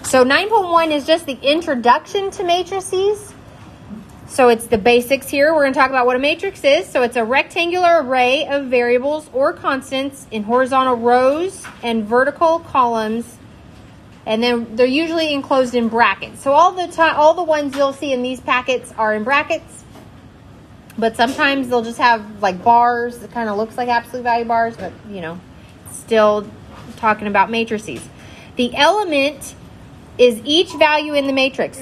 So 9.1 is just the introduction to matrices. So it's the basics here. We're going to talk about what a matrix is. So it's a rectangular array of variables or constants in horizontal rows and vertical columns. And then they're usually enclosed in brackets. So all the ones you'll see in these packets are in brackets. But sometimes they'll just have like bars. It kind of looks like absolute value bars, but you know, still talking about matrices. The element is each value in the matrix.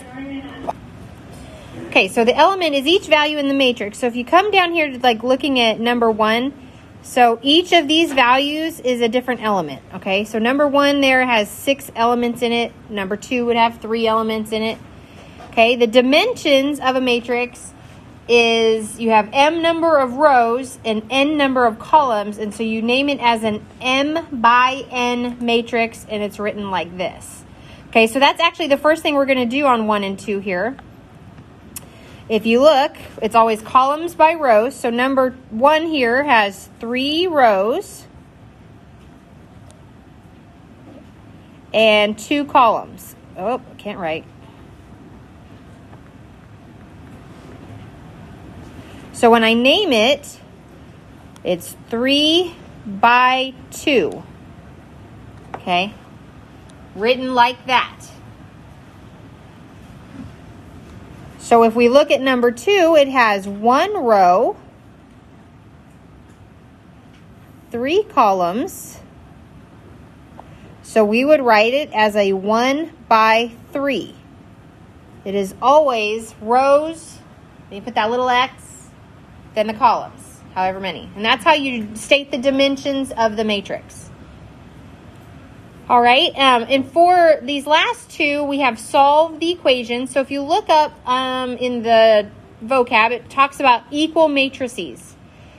Okay, so the element is each value in the matrix. So if you come down here to like looking at number 1, so each of these values is a different element. Okay, so number 1 there has 6 elements in it. Number 2 would have 3 elements in it. Okay, the dimensions of a matrix is you have m number of rows and n number of columns, and so you name it as an m by n matrix, and it's written like this. Okay, so that's actually the first thing we're going to do on 1 and 2 here. If you look, it's always columns by rows. So number 1 here has 3 rows and 2 columns. Oh, I can't write. So when I name it, it's 3 by 2. Okay? Written like that. So if we look at number 2, it has 1 row, 3 columns. So we would write it as a 1 by 3. It is always rows, then you put that little X, then the columns, however many. And that's how you state the dimensions of the matrix. All right, and for these last 2, we have solved the equation. So if you look up in the vocab, it talks about equal matrices.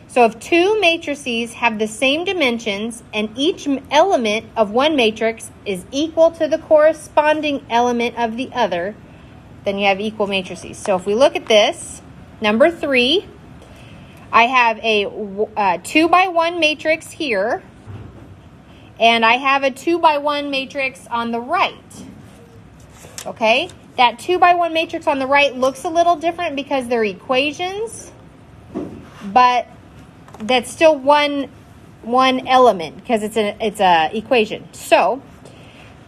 So if 2 matrices have the same dimensions and each element of one matrix is equal to the corresponding element of the other, then you have equal matrices. So if we look at this, number 3, I have a 2 by 1 matrix here. And I have a 2 by 1 matrix on the right. Okay? That 2 by 1 matrix on the right looks a little different because they're equations, but that's still one element because it's a equation. So,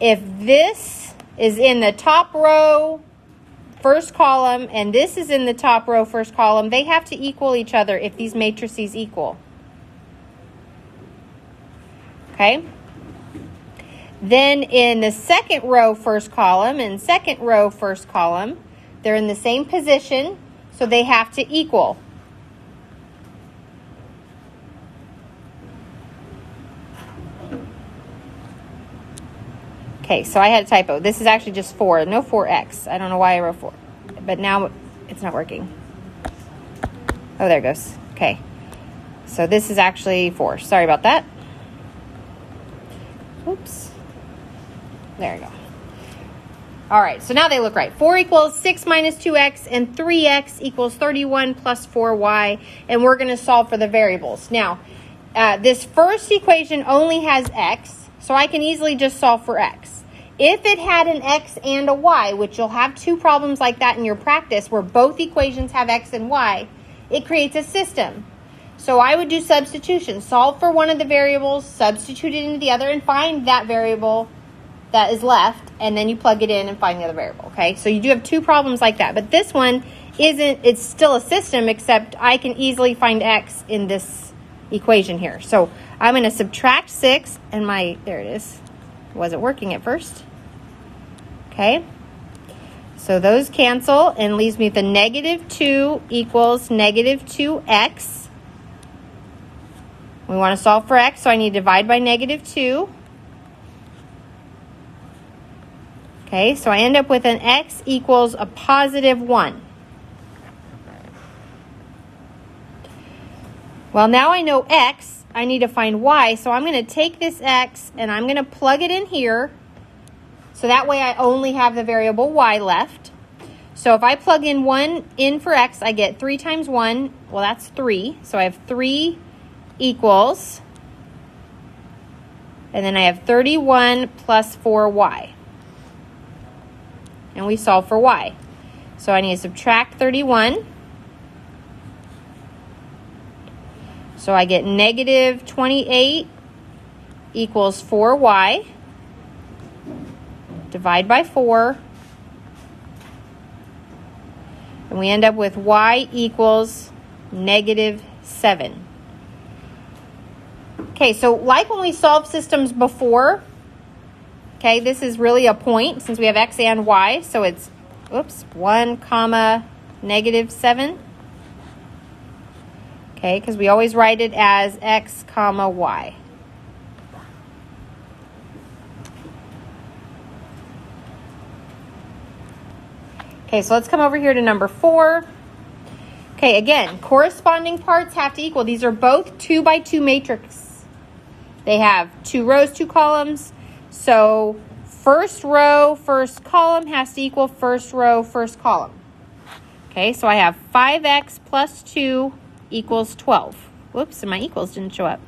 if this is in the top row, first column, and this is in the top row, first column, they have to equal each other if these matrices equal. Okay? Then in the second row, first column, and second row, first column, they're in the same position, so they have to equal. Okay, so I had a typo. This is actually just 4, no 4x. I don't know why I wrote 4, but now it's not working. Oh, there it goes. Okay, so this is actually 4. Sorry about that. Oops. There we go. All right, so now they look right. 4 equals 6 minus 2x, and 3x equals 31 plus 4y, and we're going to solve for the variables. Now, this first equation only has x, so I can easily just solve for x. If it had an x and a y, which you'll have 2 problems like that in your practice where both equations have x and y, it creates a system. So I would do substitution. Solve for one of the variables, substitute it into the other, and find that variable that is left, and then you plug it in and find the other variable, okay? So you do have 2 problems like that, but this one it's still a system, except I can easily find x in this equation here. So I'm going to subtract 6, and there it is. Wasn't working at first. Okay? So those cancel, and leaves me with a negative 2 equals negative 2x. We want to solve for x, so I need to divide by negative 2. Okay, so I end up with an x equals a positive 1. Well, now I know x, I need to find y, so I'm going to take this x and I'm going to plug it in here. So that way I only have the variable y left. So if I plug in 1 in for x, I get 3 times 1. Well, that's 3. So I have 3 equals, and then I have 31 plus 4y. and we solve for y. So I need to subtract 31. So I get negative 28 equals 4y. Divide by 4. And we end up with y equals negative 7. Okay, so like when we solved systems before, okay, this is really a point since we have x and y. So it's, 1 comma negative 7. Okay, because we always write it as x comma y. Okay, so let's come over here to number 4. Okay, again, corresponding parts have to equal. These are both 2 by 2 matrices. They have 2 rows, 2 columns. So first row, first column has to equal first row, first column. Okay, so I have 5x plus 2 equals 12. Whoops, and my equals didn't show up.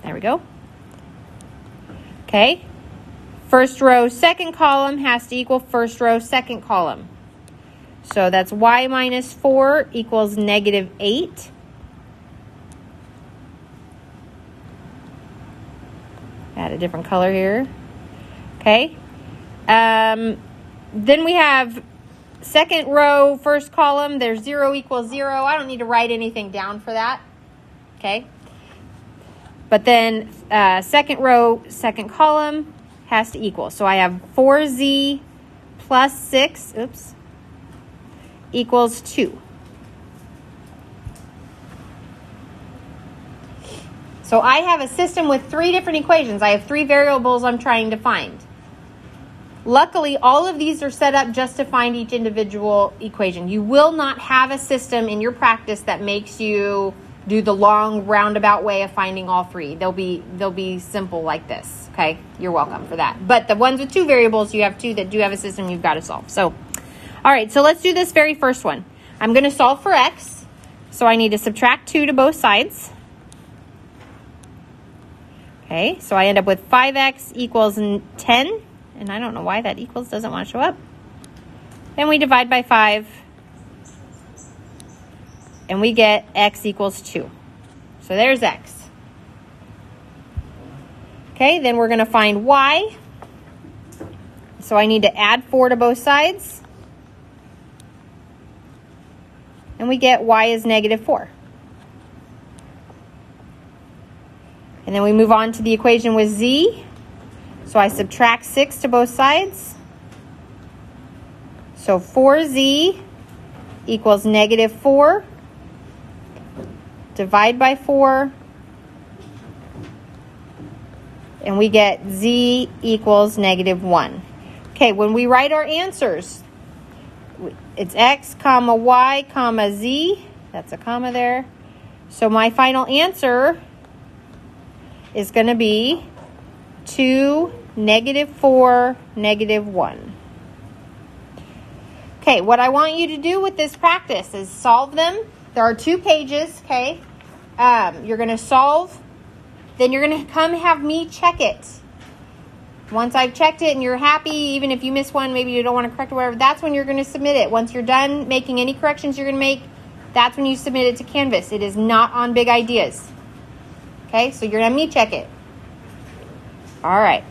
There we go. Okay, first row, second column has to equal first row, second column. So that's y minus 4 equals negative 8. Add a different color here. Okay. Then we have second row, first column. There's 0 equals 0. I don't need to write anything down for that. Okay. But then second row, second column has to equal. So I have 4z plus 6, equals 2. So I have a system with 3 different equations. I have 3 variables I'm trying to find. Luckily, all of these are set up just to find each individual equation. You will not have a system in your practice that makes you do the long roundabout way of finding all 3. They'll be simple like this. Okay, you're welcome for that. But the ones with 2 variables, you have 2 that do have a system you've got to solve. So, all right, so let's do this very first one. I'm going to solve for x. So I need to subtract 2 to both sides. Okay, so I end up with 5x equals 10. And I don't know why that equals doesn't want to show up. Then we divide by 5. And we get x equals 2. So there's x. Okay, then we're going to find y. So I need to add 4 to both sides. And we get y is negative 4. And then we move on to the equation with z. So I subtract 6 to both sides. So 4z equals negative 4. Divide by 4. And we get z equals negative 1. Okay, when we write our answers, it's x, comma, y, comma, z. That's a comma there. So my final answer is going to be 2, negative 4, negative 1. Okay, what I want you to do with this practice is solve them. There are 2 pages, okay? You're going to solve, then you're going to come have me check it. Once I've checked it and you're happy, even if you miss one, maybe you don't want to correct or whatever, that's when you're going to submit it. Once you're done making any corrections you're going to make, that's when you submit it to Canvas. It is not on Big Ideas. Okay, so you're going to have me check it. All right.